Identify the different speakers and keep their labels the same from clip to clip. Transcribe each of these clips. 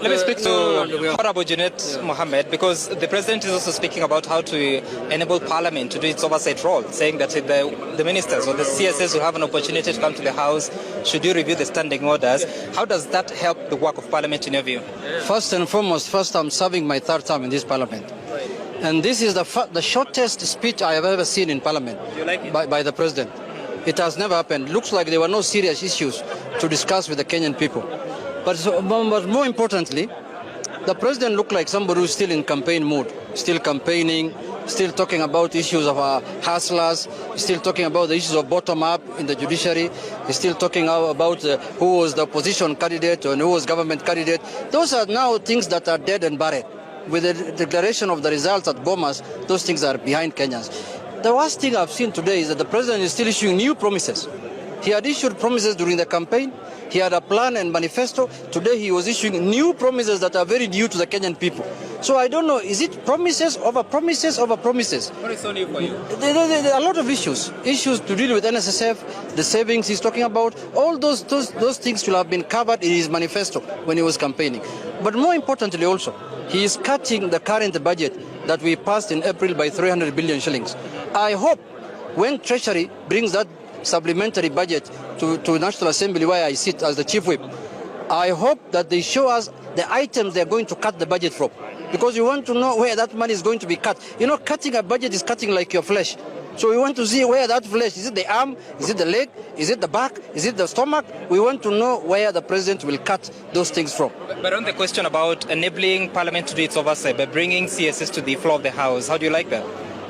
Speaker 1: Let me speak to Honorable Junet Mohamed, because the President is also speaking about how to enable Parliament to do its oversight role, saying that the ministers or the CSS will have an opportunity to come to the House should you review the standing orders. How does that help the work of Parliament in your view?
Speaker 2: First and foremost, I'm serving my third term in this Parliament. And this is the shortest speech I have ever seen in Parliament.
Speaker 1: Do you like it?
Speaker 2: By the President. It has never happened. Looks like there were no serious issues to discuss with the Kenyan people. But more importantly, the President looked like somebody who's still in campaign mode, still campaigning, still talking about issues of hustlers, still talking about the issues of bottom-up in the judiciary, he's still talking about who was the opposition candidate and who was government candidate. Those are now things that are dead and buried. With the declaration of the results at Bomas, those things are behind Kenyans. The worst thing I've seen today is that the President is still issuing new promises. He had issued promises during the campaign. He had a plan and manifesto. Today he was issuing new promises that are very new to the Kenyan people. So I don't know, is it promises over promises over promises?
Speaker 1: What is so new for you?
Speaker 2: There are a lot of issues. Issues to deal with NSSF, the savings he's talking about. All those things should have been covered in his manifesto when he was campaigning. But more importantly also, he is cutting the current budget that we passed in April by 300 billion shillings. I hope when Treasury brings that supplementary budget to National Assembly, where I sit as the Chief Whip, I hope that they show us the items they're going to cut the budget from. Because we want to know where that money is going to be cut. You know, cutting a budget is cutting like your flesh. So we want to see where that flesh, is it the arm, is it the leg, is it the back, is it the stomach? We want to know where the President will cut those things from.
Speaker 1: But on the question about enabling Parliament to do its oversight by bringing CSS to the floor of the House, how do you like that?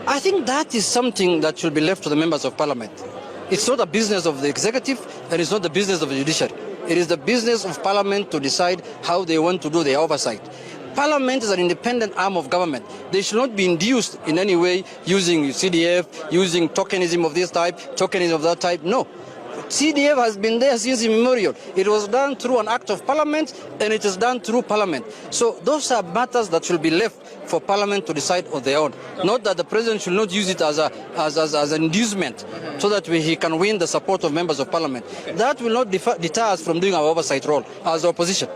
Speaker 2: I think that is something that should be left to the members of Parliament. It's not the business of the executive and it's not the business of the judiciary. It is the business of Parliament to decide how they want to do their oversight. Parliament is an independent arm of government. They should not be induced in any way using CDF, using tokenism of this type, tokenism of that type. No. CDF has been there since immemorial. It was done through an act of Parliament and it is done through Parliament. So those are matters that should be left for Parliament to decide on their own. Not that the President should not use it as an inducement so that he can win the support of members of Parliament. That will not deter us from doing our oversight role as opposition.